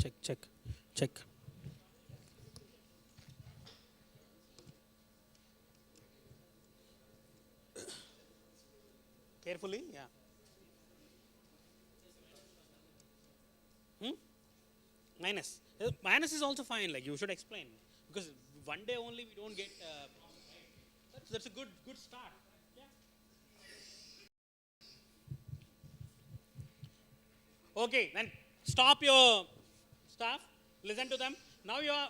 Check, check, check. Carefully, yeah. Hmm? Minus. Minus is also fine. Like you should explain because one day only we don't get. That's a good start. Yeah. Okay, then stop your stuff. Listen to them. Now you are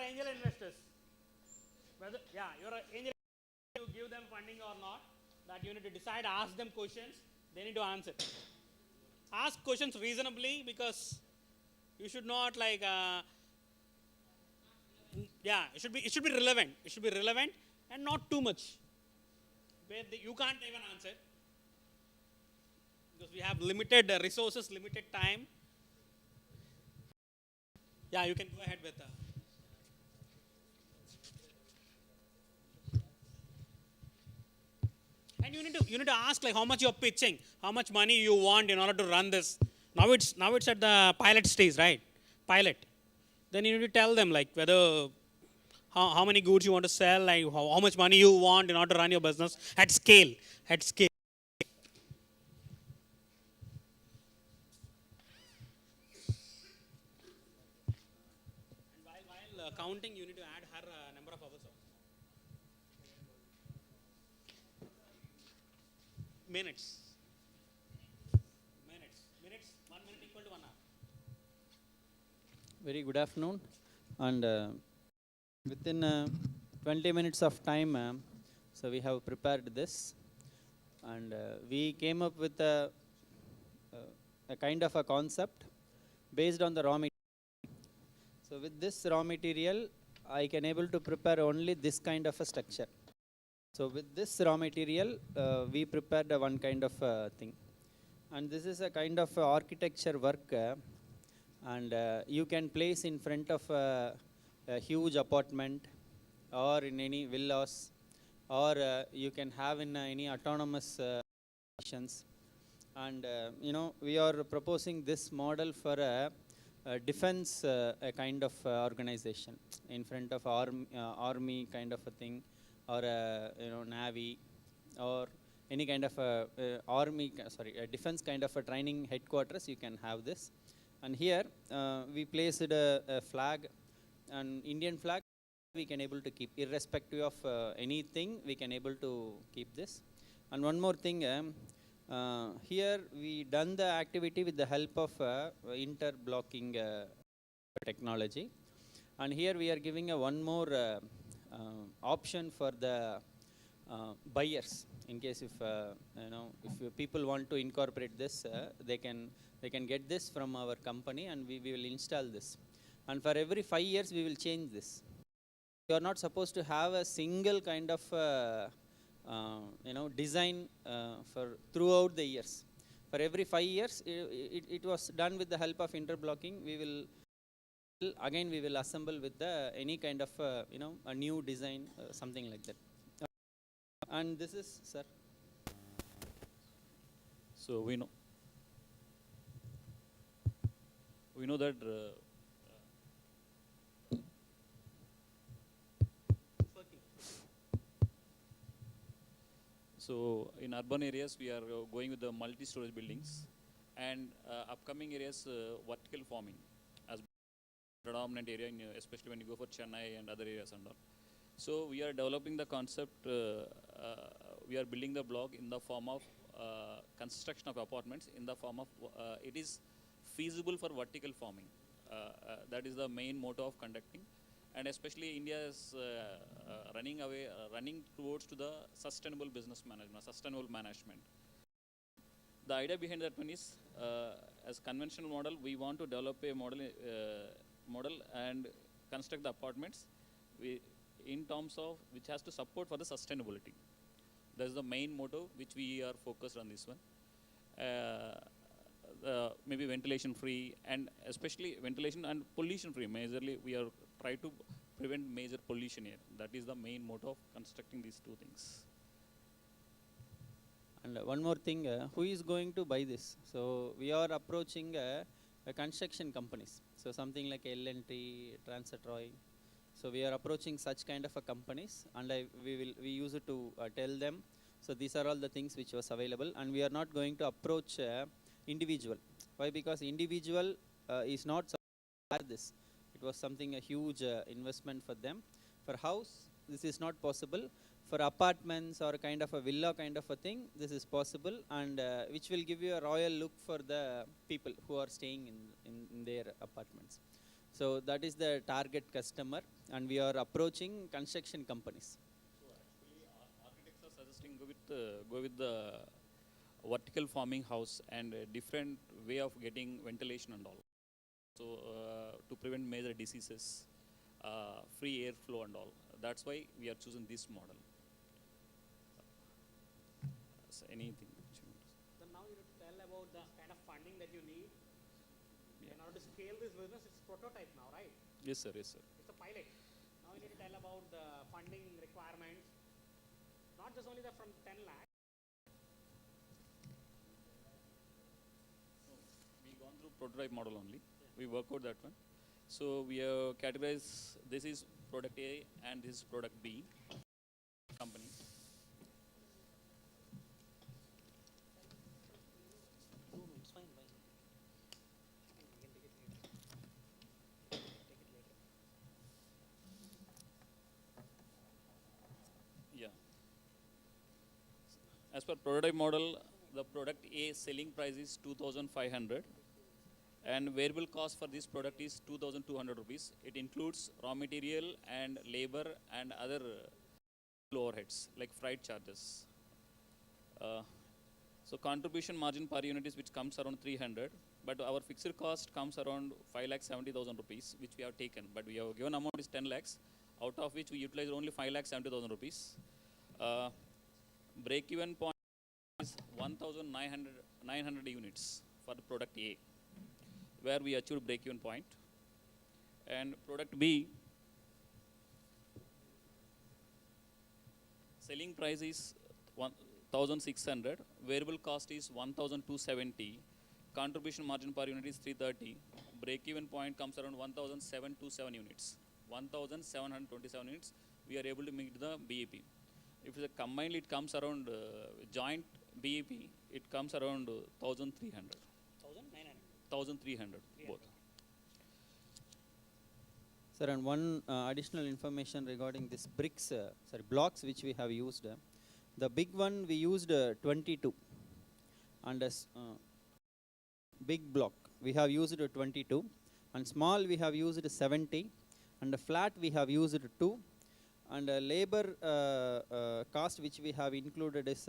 angel investors. Whether you're an angel. You give them funding or not. That you need to decide. Ask them questions. They need to answer. Ask questions reasonably because you should not like. Yeah, it should be relevant. It should be relevant and not too much. Where you can't even answer because we have limited resources, limited time. Yeah, you can go ahead with. And you need to ask like how much you're pitching, how much money you want in order to run this. Now it's at the pilot stage, right? Pilot. Then you need to tell them like whether how many goods you want to sell, like how much money you want in order to run your business at scale. At scale. And while counting, you need to add her number of hours. Minutes. Minutes. 1 minute equal to 1 hour. Very good afternoon. And within 20 minutes of time, so we have prepared this. And we came up with a kind of a concept based on the raw material. So with this raw material, I can able to prepare only this kind of a structure. So with this raw material, we prepared one kind of thing. And this is a kind of architecture work. And you can place in front of a huge apartment or in any villas, or you can have in any autonomous stations. And we are proposing this model for a defense a kind of organization in front of army kind of a thing, or navy, or any kind of a defense kind of a training headquarters. You can have this. And here we placed a flag, an Indian flag. We can able to keep irrespective of anything. We can able to keep this. And one more thing, here we done the activity with the help of interblocking technology. And here we are giving a one more option for the buyers. In case if people want to incorporate this, they can get this from our company, and we will install this. And for every 5 years we will change this. You are not supposed to have a single kind of design for throughout the years. For every 5 years, it was done with the help of interblocking. We will assemble with any kind of a new design, something like that. And this is, sir. So we know that so in urban areas we are going with the multi-storage buildings, and upcoming areas vertical farming as predominant area, especially when you go for Chennai and other areas and all. So we are developing the concept. We are building the block in the form of construction of apartments in the form of it is feasible for vertical farming. That is the main motto of conducting, and especially India is running towards to the sustainable business management, sustainable management. The idea behind that one is, as conventional model, we want to develop a model and construct the apartments in terms of which has to support for the sustainability. That's the main motto which we are focused on this one. Maybe ventilation free, and especially ventilation and pollution free. Majorly, we are try to prevent major pollution here. That is the main motto of constructing these two things. And one more thing, who is going to buy this? So we are approaching construction companies. So something like L&T, Transatroy. So we are approaching such kind of a companies, and we use it to tell them. So these are all the things which was available, and we are not going to approach individual. Why? Because individual is not this. It was something a huge investment for them. For house, this is not possible. For apartments or kind of a villa kind of a thing, this is possible, and which will give you a royal look for the people who are staying in their apartments. So that is the target customer, and we are approaching construction companies. So actually, architects are suggesting go with the vertical farming house and a different way of getting ventilation and all. So to prevent major diseases, free airflow and all. That's why we are choosing this model. So anything. So now you need to tell about the kind of funding that you need. Yeah. In order to scale this business, it's prototype now, right? Yes, sir. Yes, sir. It's a pilot. Now you need to tell about the funding requirements, not just only the from 10 lakh. We gone through prototype model only. We work out that one. So we have categorized, this is product A and this is product B company. No, it's fine. We can take it later. Take it later. Yeah. As per prototype model, the product A selling price is 2,500 and variable cost for this product is 2,200 rupees. It includes raw material and labor and other overheads like freight charges. So contribution margin per unit is which comes around 300, but our fixed cost comes around 5,70,000 rupees, which we have taken. But we have given amount is 10 lakhs, out of which we utilize only 5,70,000 rupees. Break-even point is 1,900 units for the product A, where we achieved break-even point. And product B, selling price is 1,600, variable cost is 1,270, contribution margin per unit is 330, break-even point comes around 1,727 units. 1,727 units, we are able to meet the BEP. If it's combined, it comes around joint BEP, it comes around 1,300. 1,900. 1,300 both. Sir, and one additional information regarding this bricks, blocks which we have used. The big one we used 22, and as big block we have used 22, and small we have used 70, and the flat we have used 2, and labor cost which we have included is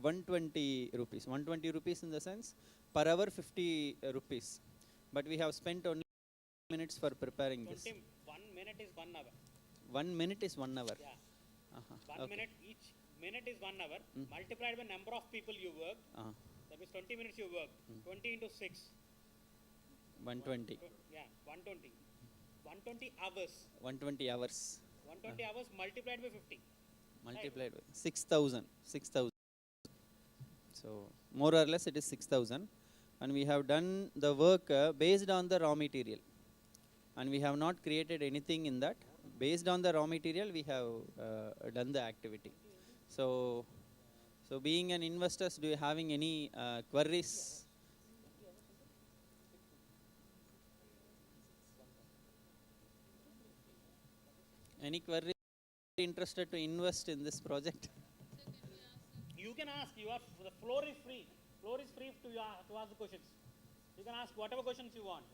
120 rupees. 120 rupees in the sense per hour 50 rupees, but we have spent only minutes for preparing this. 1 minute is 1 hour. 1 minute is 1 hour. Yeah. 1 Okay. minute, each minute is 1 hour. Multiplied by number of people you work. That means 20 minutes you work. 20 into 6. 120. Yeah, 120. 120 hours. 120 hours. 120 hours multiplied by 50. Multiplied by 6,000. 6,000. So more or less it is 6,000, and we have done the work based on the raw material, and we have not created anything in that. Based on the raw material, we have done the activity. So being an investor, do you having any queries? Any queries? Interested to invest in this project? You can ask. The floor is free. Floor is free to ask the questions. You can ask whatever questions you want,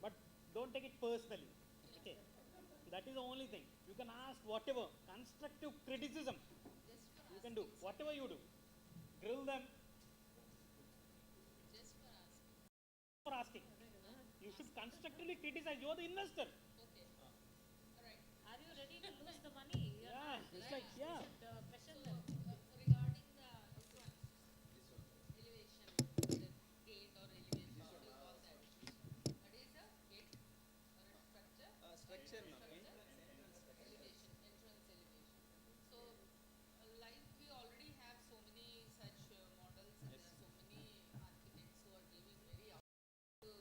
but don't take it personally. Okay, that is the only thing. You can ask whatever constructive criticism. You can do whatever you do. Grill them. For asking. You should constructively criticize. You are the investor. Okay. All right. Are you ready to lose the money? You're Yeah, not, it's right? like, yeah. You should question them. Regarding this one, elevation, the gate or elevation, what do you call that? That is a gate or a structure? Structure. Elevation, entrance elevation. So, like we already have so many such models, and there are so many architects who are giving very up to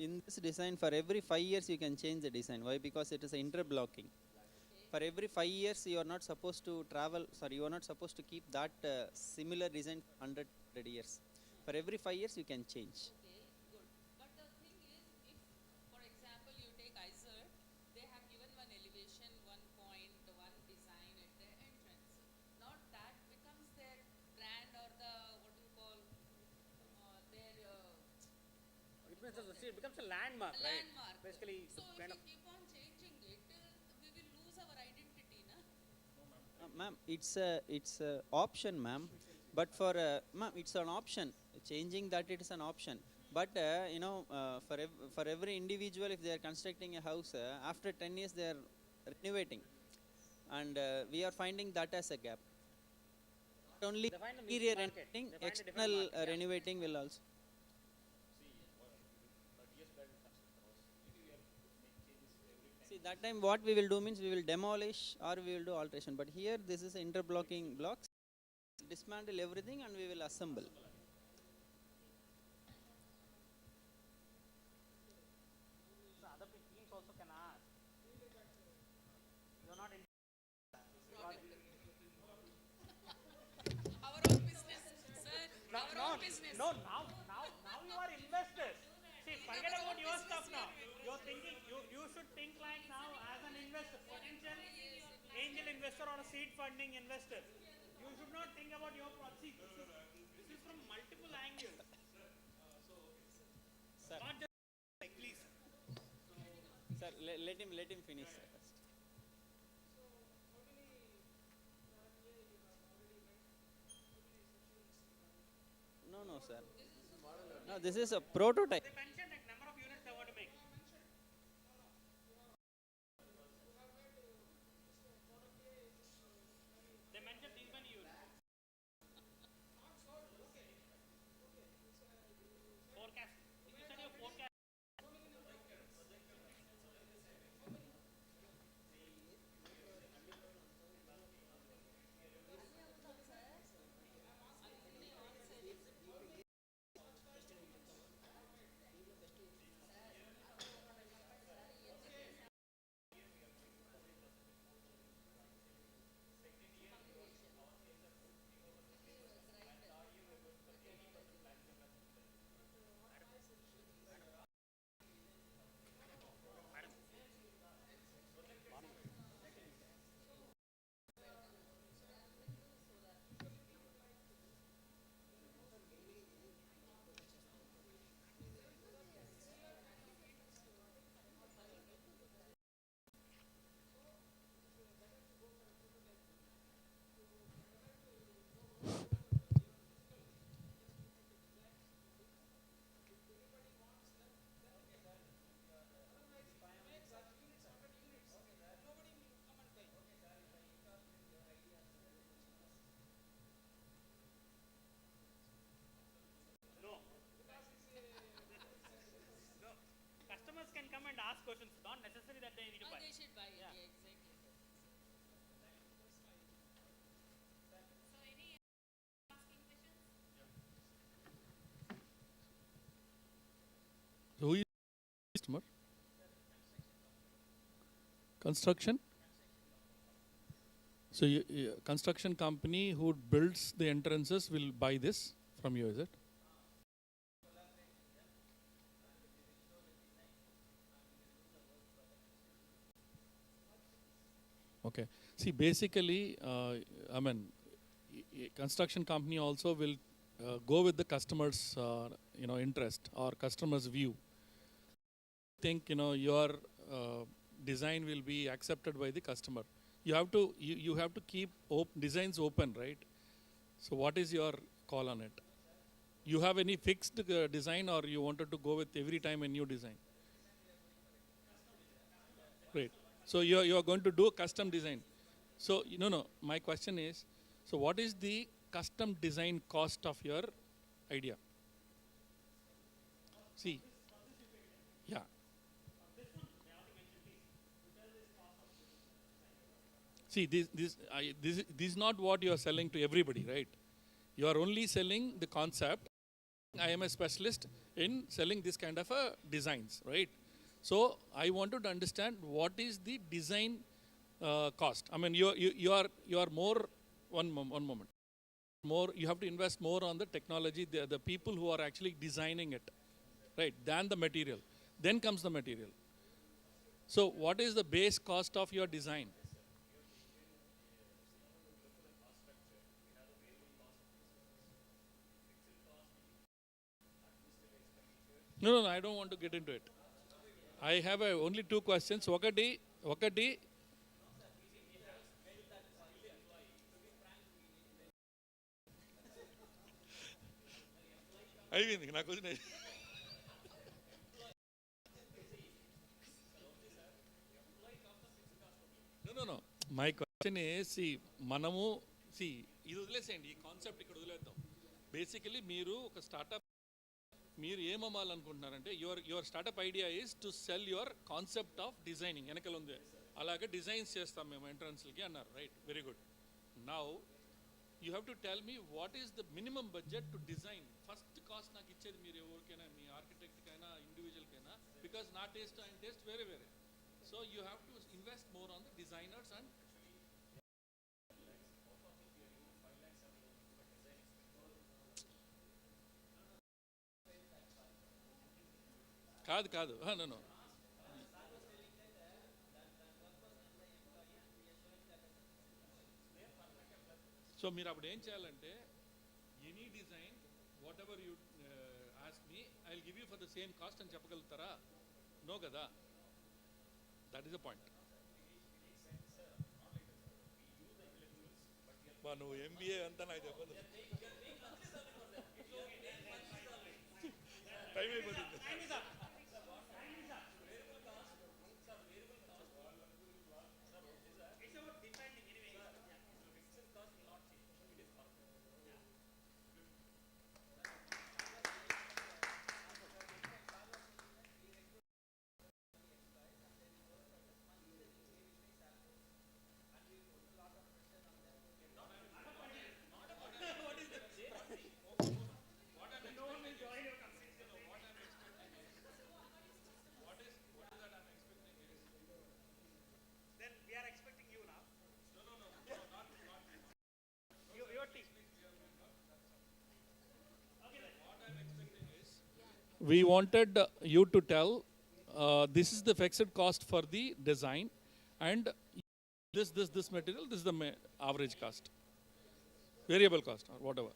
in this design, for every 5 years you can change the design. Why? Because it is interblocking. For every 5 years you are not supposed to travel, sorry, you are not supposed to keep that similar design 100 years. For every 5 years you can change. Okay, good. But the thing is, if, for example, you take ISER, they have given one elevation, one point, one design at the entrance. Now that becomes their brand or the, what do you call, their, It becomes a landmark, a right? landmark. Basically, So the if kind we of keep on changing it, we will lose our identity, na? Ma'am, it's a option, ma'am. But for ma'am, it's an option. Changing that, it is an option. But for every individual, if they are constructing a house, after 10 years they are renovating, and we are finding that as a gap. Not only They find a niche interior market. renovating, They find a different external market, yeah. renovating will also. See, that time what we will do means we will demolish or we will do alteration. But here this is interblocking blocks. Dismantle everything and we will assemble. So other teams also can ask. You're not in. Our own business, sir. No, Our no, own business. no. Now you are investors. See, forget Our about own your business stuff we now. are doing. You're thinking. You should think like now as an investor, potential angel investor or a seed funding investor. You should not think about your project. This is from multiple angles. Sir, Not just like, please. sir, let him finish first. No, sir. No, this is a prototype. They mentioned like number of units they want to make. They mentioned these many units. Forecast. You said your forecast. No. No. Customers can come and ask questions. Not necessary that they need to buy. They should buy it, Yeah. yeah, exactly. So any asking questions? So who is the customer? Construction? So construction company who builds the entrances will buy this from you, is it? Okay. See, basically, I mean, construction company also will go with the customer's, interest or customer's view. Think, your design will be accepted by the customer. You have to keep designs open, right? So what is your call on it? You have any fixed design or you wanted to go with every time a new design? Great. So you are going to do a custom design. So no. My question is, so what is the custom design cost of your idea? See, yeah. See, this is not what you are selling to everybody, right? You are only selling the concept. I am a specialist in selling this kind of designs, right? So I wanted to understand what is the design cost. I mean, you are more, one moment. More, you have to invest more on the technology, the people who are actually designing it, right, than the material. Then comes the material. So what is the base cost of your design? No, I don't want to get into it. I have only two questions. ఒకటి అయిపోయింది నాకు వచ్చిన. No. My question is, see, మనము ఇది వదిలేసేయండి, ఈ concept ఇక్కడ వదిలేద్దాం. బేసికలీ మీరు ఒక స్టార్టప్, మీరు ఏం అమ్మాలనుకుంటున్నారంటే your startup idea is to sell your concept of designing. వెనకలు ఉంది, అలాగే డిజైన్స్ చేస్తాం మేము ఎంట్రన్స్లకి అన్నారు, right, very good. Now you have to tell me what is the minimum budget to design. First cost నాకు ఇచ్చేది మీరు ఎవరికైనా, మీ ఆర్కిటెక్ట్కైనా ఇండివిజువల్కైనా, బికాస్ నా టేస్ట్ అండ్ టేస్ట్ వేరే వేరే. So you have to invest more on the designers and కాదు నో. సో మీరు అప్పుడు ఏం చేయాలంటే, any design what ever you ask me, I will give you for the same cost అని చెప్పగలుగుతారా? నో కదా, దట్ ఈస్ ద పాయింట్. నువ్వు ఎంబీఏ అంతా నాకు చెప్పదు, టైం అయిపోతుంది. We wanted you to tell this is the fixed cost for the design, and this material, this is the average cost, variable cost or whatever.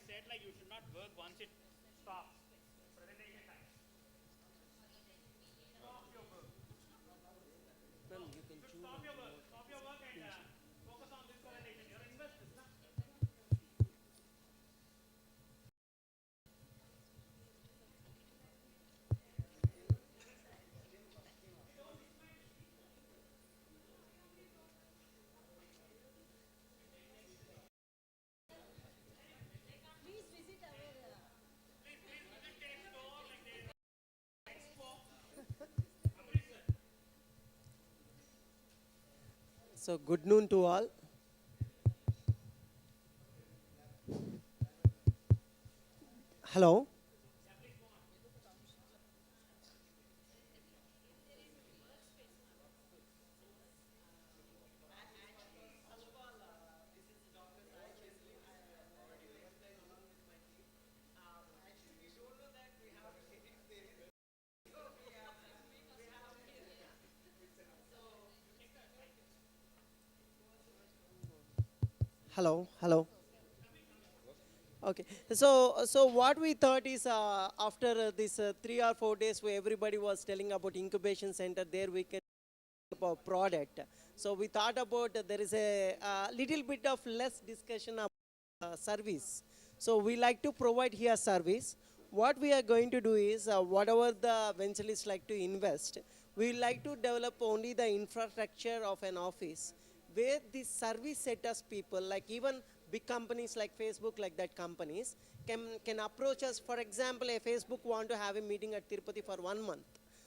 Said like you should not work once it stops. Presentation time. Stop your work. Well, you can choose. Stop your work. Stop your work and focus on this presentation. You're investors, na? So good noon to all. Hello. Hello. Hello. Okay. So what we thought is after this 3 or 4 days where everybody was telling about incubation center, there we can about product. So we thought about there is a little bit of less discussion about service. So we like to provide here service. What we are going to do is whatever the venturists like to invest, we like to develop only the infrastructure of an office where the service sectors people, like even big companies like Facebook, like that companies, can approach us. For example, a Facebook want to have a meeting at Tirupati for 1 month.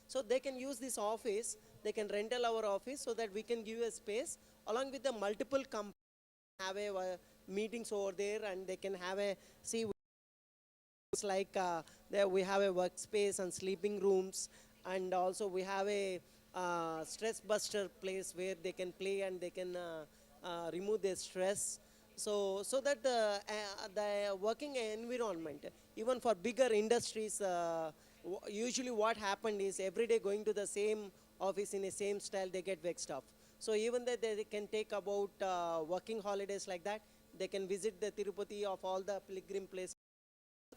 So they can use this office, they can rental our office so that we can give a space along with the multiple companies have a meetings over there, and they can have a see it's like there we have a workspace and sleeping rooms, and also we have a stress buster place where they can play and they can remove their stress. So that the working environment, even for bigger industries, usually what happened is every day going to the same office in the same style, they get vexed off. So even that they can take about working holidays like that, they can visit the Tirupati of all the pilgrim places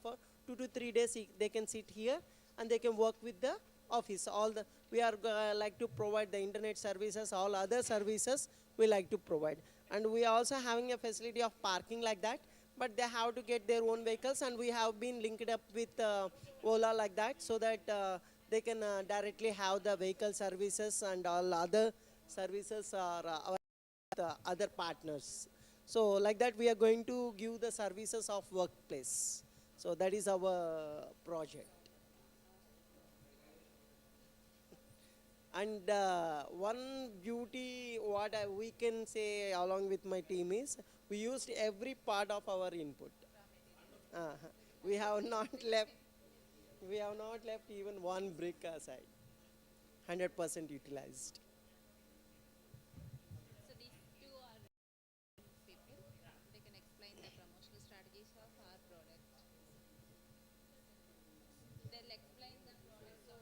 for 2 to 3 days. They can sit here and they can work with the office. All the we are like to provide the internet services, all other services we like to provide, and we are also having a facility of parking like that. But they have to get their own vehicles, and we have been linked up with Ola like that, so that they can directly have the vehicle services, and all other services are our other partners. So like that we are going to give the services of workplace. So that is our project. And one beauty what we can say along with my team is we used every part of our input. uh, we have not left we have not left even one brick aside. 100% utilized. So these two are people. They can explain the promotional strategies of our product. They'll explain the product. So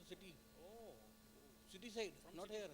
city. Oh, city side, not here.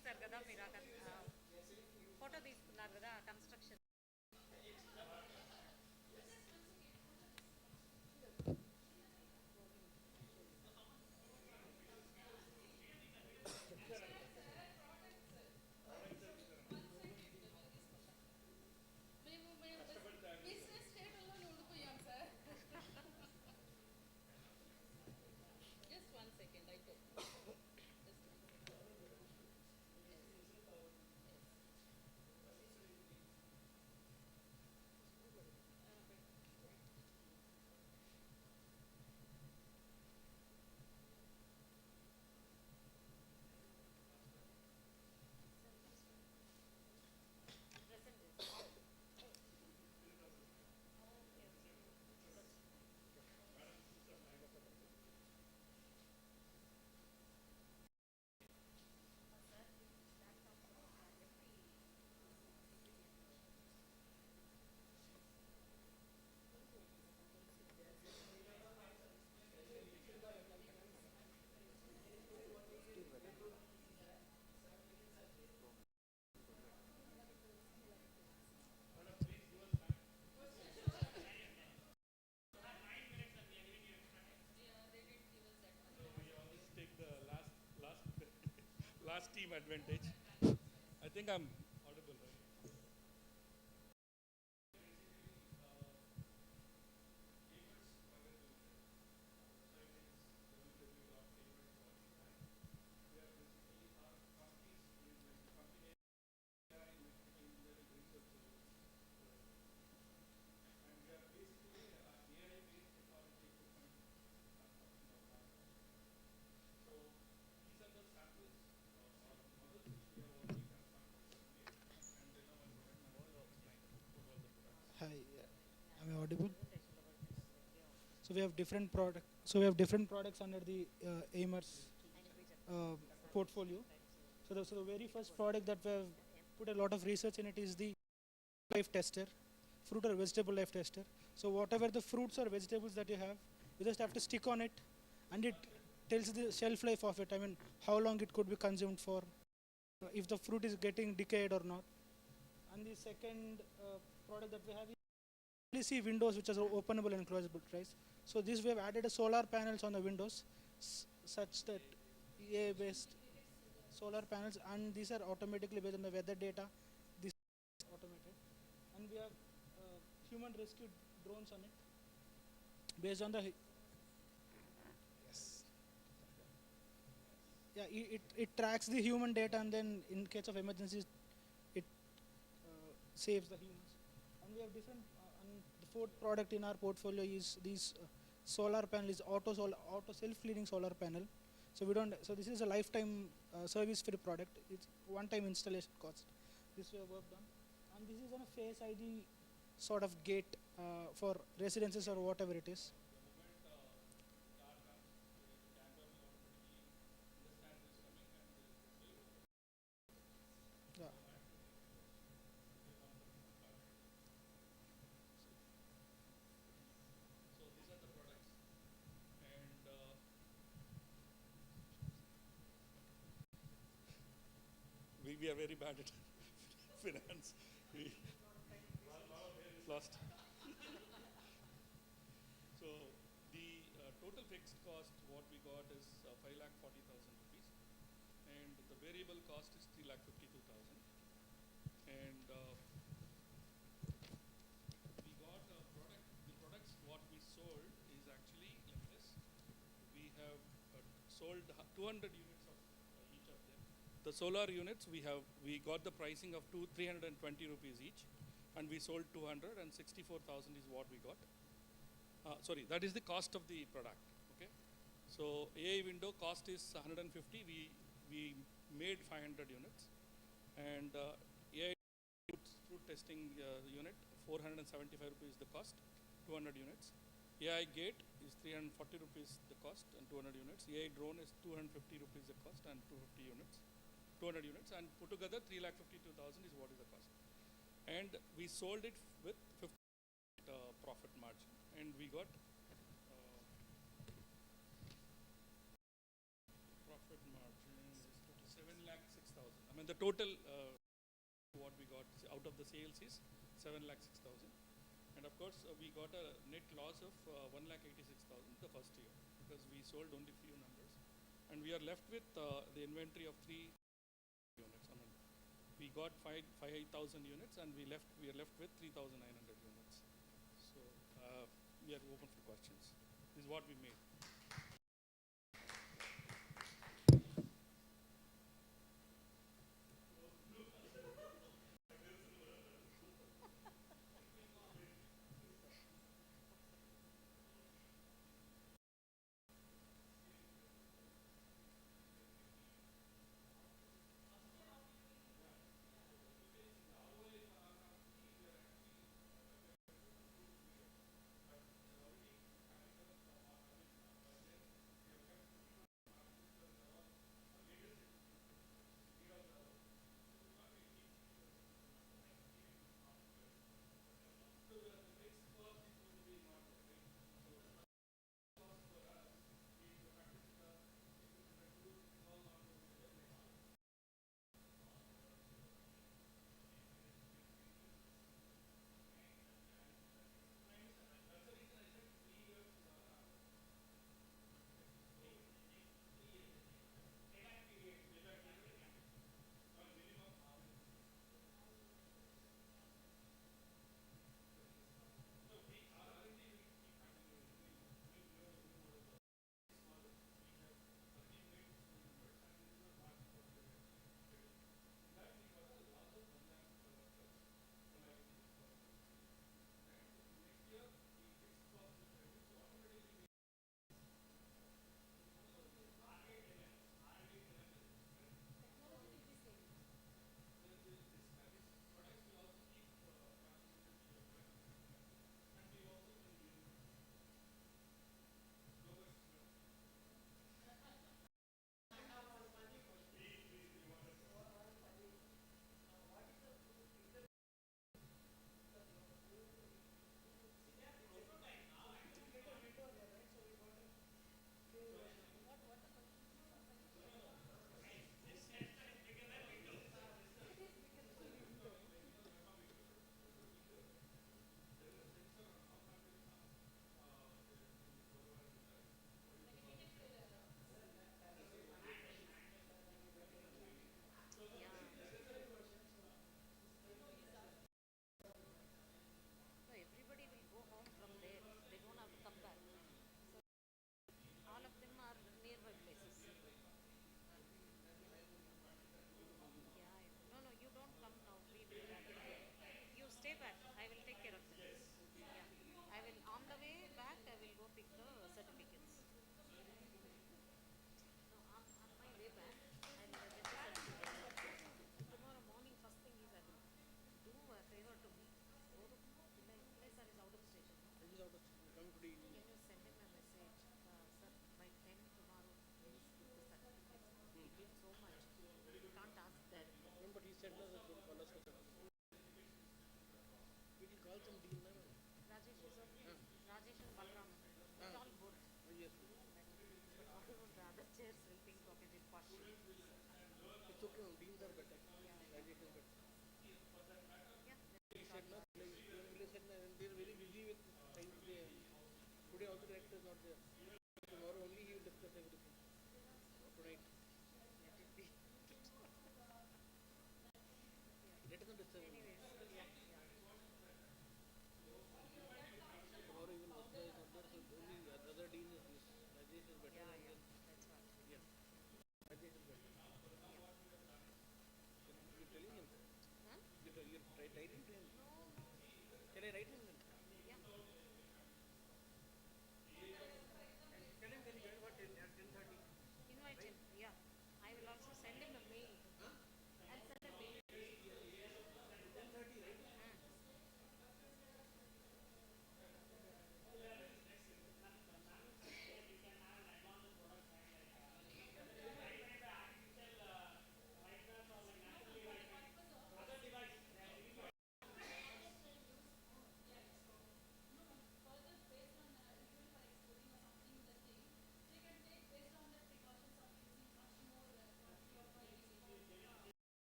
తీశారు కదా మీరు photo తీసుకున్నారు కదా construction. Business స్టేటల్లోనే ఉండిపోయాం sir. Just 1 second I took. Just 1 second. Take the last team advantage. I think I'm audible, right? Hi, am I audible? So we have different product. So we have different products under the Amers portfolio. So the very first product that we have put a lot of research in it is the life tester, fruit or vegetable life tester. So whatever the fruits or vegetables that you have, you just have to stick on it, and it tells the shelf life of it. I mean, how long it could be consumed for, if the fruit is getting decayed or not. And the second product that we have is see windows which are openable and closable, right? So this we have added a solar panels on the windows such that EA based solar panels, and these are automatically based on the weather data. This is automated, and we have human rescue drones on it based on the yes, yeah, it tracks the human data, and then in case of emergencies it saves the humans. And we have different and the fourth product in our portfolio is these solar panel is auto self-cleaning solar panel. So we don't, so this is a lifetime service free product. It's one time installation cost. This we have worked on, and this is on a face ID sort of gate for residences or whatever it is. Yeah. So these are the products, and we are very bad at finance. We lost. So the total fixed cost what we got is 5,40,000 rupees, and the variable cost is 3,52,000, and we got a product. The products what we sold is actually like this. We have sold 200 units of each of them. The solar units we got the pricing of 320 rupees each, and we sold 200, and 64,000 is what we got. Sorry, that is the cost of the product. Okay, so AI window cost is 150. We made 500 units, and AI fruit testing unit 475 rupees the cost, 200 units. AI gate is 340 rupees the cost and 200 units. AI drone is 250 rupees the cost and 250 units, 200 units, and put together 3,52,000 is what is the cost. And we sold it with 50 profit margin, and we got profit margin is 7,06,000. mean, the total what we got out of the sales is 7,06,000. And of course, we got a net loss of 1,86,000 the first year because we sold only few numbers. And we are left with the inventory of 3 units. I mean, we got 5,000 units and we are left with 3,900 units. So we are open for questions. This is what we made. So everybody will go home from there. They don't have to come back. So all of them are nearby places. Yeah. No, no, you don't come now. We will. You stay back. I will take care of them. Yeah. I will on the way back. I will go pick the certificates. No, on my way back, I'll get the certificates. Tomorrow morning, first thing is I will do a favor to me. Go to Pillai sir is out of station. No? This is out of coming today evening. Can you send him a message, sir? By 10 tomorrow, please give the certificates. He did so much. Can't ask that. No, but he said no, that he will call us for that. We will call some deal now. Rajesh is okay. Rajesh and Balram. It's all good. Oh, yes. But all the other chairs will think, okay, we'll push. It's okay, deals are better. Rajesh is better. Yeah. He said no, he said no, and they're very busy with time today. Today also the director is not there. Tomorrow only he will discuss everything. Tonight. Let it be. Let us not disturb him. Anyways, yeah. Tomorrow even Vasudha is not there, so only other deal is this. Rajesh is better. Yeah, And yeah. That's what. then, yeah. Rajesh is better. You're telling him? Huh? You're writing to him? No. Can I write him then? Yeah. Tell him, can you join what, at 10:30? Invite him. Yeah. I will also send him a mail. I'll send a mail. 10:30, right?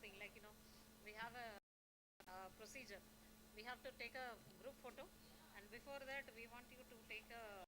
thing, like, we have a procedure. We have to take a group photo, and before that, we want you to take a